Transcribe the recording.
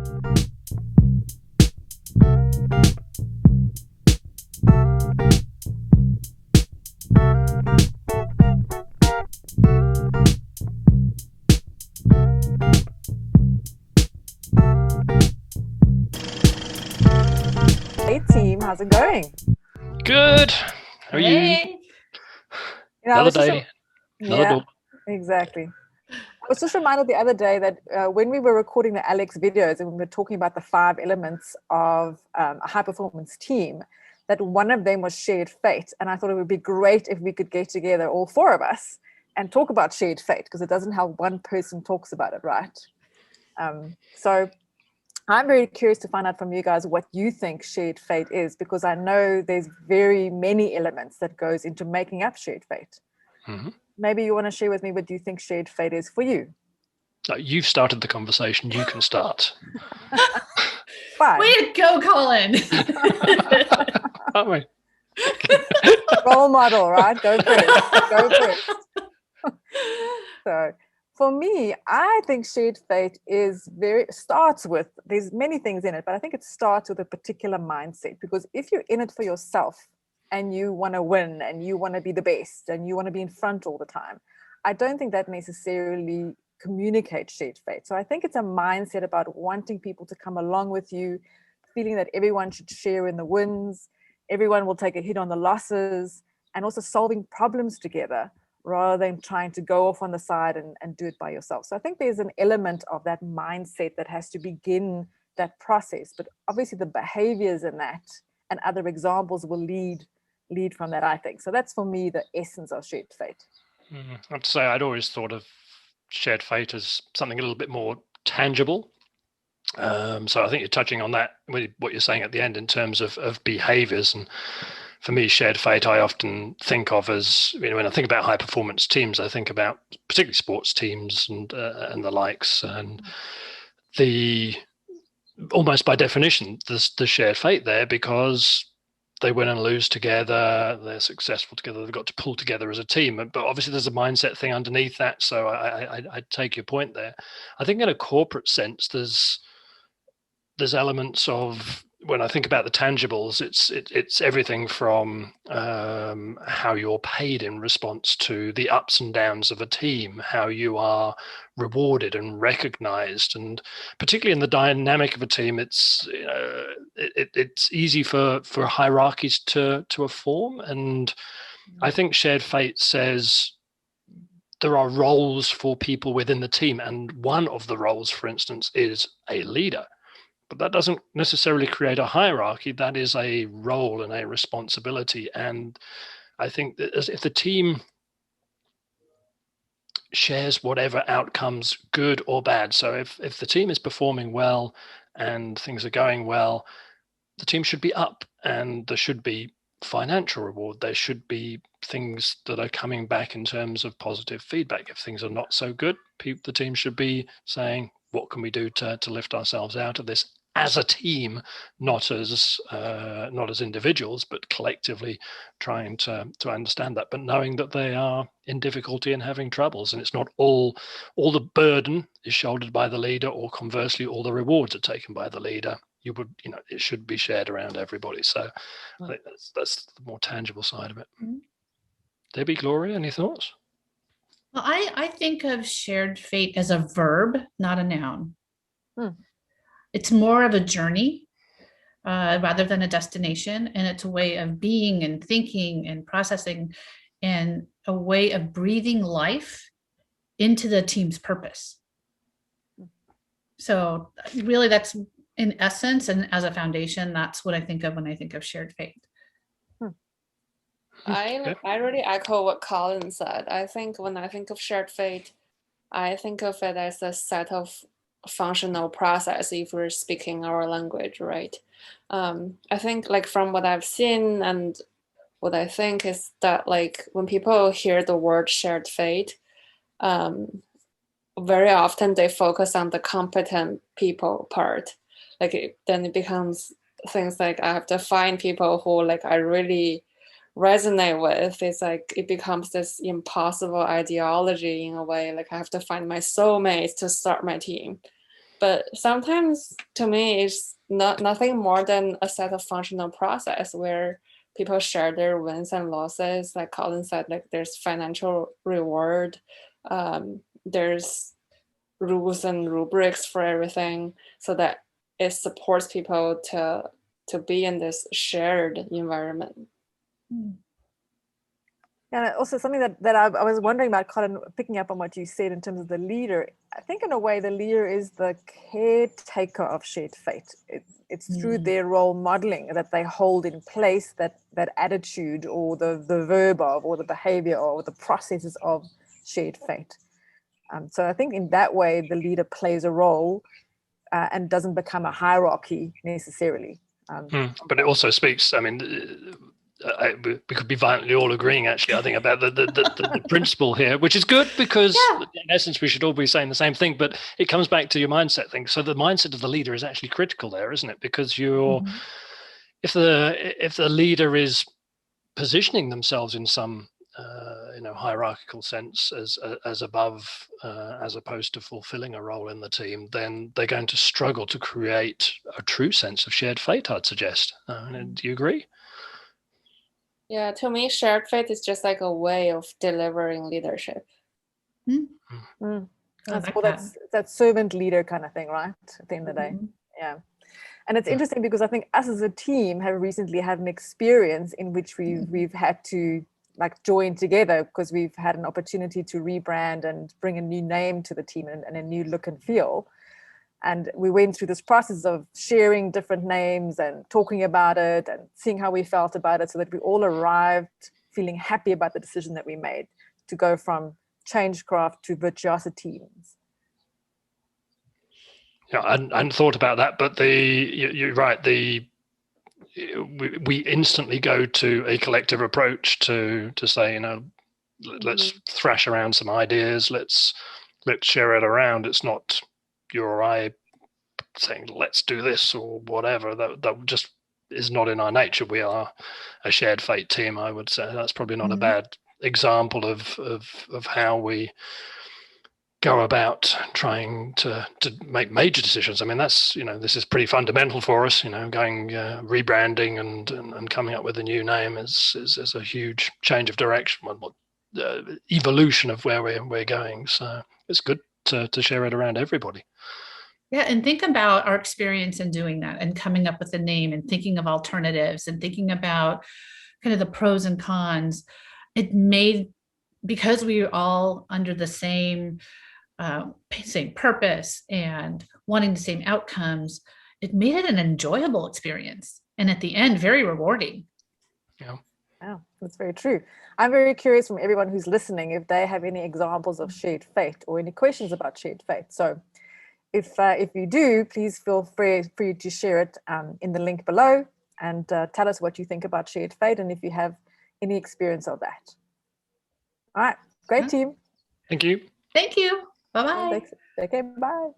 Hey team, how's it going? Good. How are you? Hey. I Another was just, day, another yeah, door. exactly. I was just reminded the other day that when we were recording the Alex videos and we were talking about the 5 elements of a high performance team, that one of them was shared fate. And I thought it would be great if we could get together, all four of us, and talk about shared fate because it doesn't help one person talks about it, right? So I'm very curious to find out from you guys what you think shared fate is, because I know there's very many elements that goes into making up shared fate. hmm Maybe you want to share with me what you think shared fate is for you. You've started the conversation. You can start. Fine. Way to go, Colin. Aren't we? Role model, right? Go first. Go first. So for me, I think shared fate is starts with, there's many things in it, but I think it starts with a particular mindset, because if you're in it for yourself and you want to win and you want to be the best and you want to be in front all the time, I don't think that necessarily communicates shared fate. So I think it's a mindset about wanting people to come along with you, feeling that everyone should share in the wins, everyone will take a hit on the losses, and also solving problems together rather than trying to go off on the side and do it by yourself. So I think there's an element of that mindset that has to begin that process. But obviously the behaviors in that and other examples will lead from that, I think. So that's for me the essence of shared fate. I have to say, I'd always thought of shared fate as something a little bit more tangible. So I think you're touching on that with what you're saying at the end in terms of behaviors. And for me, shared fate, I often think of as, when I think about high performance teams, I think about particularly sports teams and the likes. And the almost by definition, there's the shared fate there because they win and lose together, they're successful together, they've got to pull together as a team. But obviously there's a mindset thing underneath that. So I take your point there. I think in a corporate sense, there's elements of, when I think about the tangibles, it's everything from how you're paid in response to the ups and downs of a team, how you are rewarded and recognized, and particularly in the dynamic of a team, it's easy for hierarchies to form, and I think shared fate says there are roles for people within the team, and one of the roles, for instance, is a leader. But that doesn't necessarily create a hierarchy. That is a role and a responsibility. And I think that if the team shares whatever outcomes, good or bad, so if the team is performing well and things are going well, the team should be up and there should be financial reward. There should be things that are coming back in terms of positive feedback. If things are not so good, the team should be saying, what can we do to lift ourselves out of this as a team, not as individuals, but collectively trying to understand that, but knowing that they are in difficulty and having troubles, and it's not all the burden is shouldered by the leader, or conversely, all the rewards are taken by the leader. It should be shared around everybody. So I think that's the more tangible side of it. Debbie, Gloria, any thoughts? Well, I think of shared fate as a verb, not a noun. Hmm. It's more of a journey rather than a destination. And it's a way of being and thinking and processing, and a way of breathing life into the team's purpose. So really that's in essence, and as a foundation, that's what I think of when I think of shared fate. I really echo what Colin said. I think when I think of shared fate, I think of it as a set of functional process if we're speaking our language, right? I think like from what I've seen and what I think is that like when people hear the word shared fate, very often they focus on the competent people part. Then it becomes things like I have to find people who like I really resonate with. It's like it becomes this impossible ideology in a way. Like I have to find my soulmates to start my team. But sometimes to me, it's nothing more than a set of functional process where people share their wins and losses. Like Colin said, like there's financial reward, there's rules and rubrics for everything, so that it supports people to be in this shared environment. And also something that I was wondering about, Colin, picking up on what you said in terms of the leader. I think in a way the leader is the caretaker of shared fate. It's through their role modeling that they hold in place that attitude or the verb of, or the behavior or the processes of shared fate. So I think in that way the leader plays a role and doesn't become a hierarchy necessarily. But it also speaks, I mean, we could be violently all agreeing, actually, I think, about the principle here, which is good because in essence we should all be saying the same thing, but it comes back to your mindset thing. So the mindset of the leader is actually critical there, isn't it? Because if the leader is positioning themselves in some hierarchical sense as above, as opposed to fulfilling a role in the team, then they're going to struggle to create a true sense of shared fate, I'd suggest. Do you agree? Yeah, to me, shared fate is just like a way of delivering leadership. That's that servant leader kind of thing, right? At the end of the day. Yeah. And it's interesting because I think us as a team have recently had an experience in which we've had to like join together because we've had an opportunity to rebrand and bring a new name to the team and a new look and feel. And we went through this process of sharing different names and talking about it and seeing how we felt about it, so that we all arrived feeling happy about the decision that we made to go from Changecraft to Virtuosity teams. Yeah, I hadn't thought about that, but you're right. We instantly go to a collective approach to say, let's thrash around some ideas. Let's share it around. It's not you or I saying let's do this or whatever. That just is not in our nature. We are a shared fate team, I would say. That's probably not a bad example of how we go about trying to make major decisions. I mean, that's, this is pretty fundamental for us, going rebranding and coming up with a new name is a huge change of direction, evolution of where we're going. So it's good to share it around everybody. Yeah, and think about our experience in doing that and coming up with a name and thinking of alternatives and thinking about kind of the pros and cons. It made, because we were all under the same purpose and wanting the same outcomes, it made it an enjoyable experience. And at the end, very rewarding. Yeah. Oh, that's very true. I'm very curious from everyone who's listening if they have any examples of shared fate or any questions about shared fate. So if you do, please feel free to share it in the link below and tell us what you think about shared fate and if you have any experience of that. All right. Great team. Thank you. Thank you. Bye-bye. Okay, bye.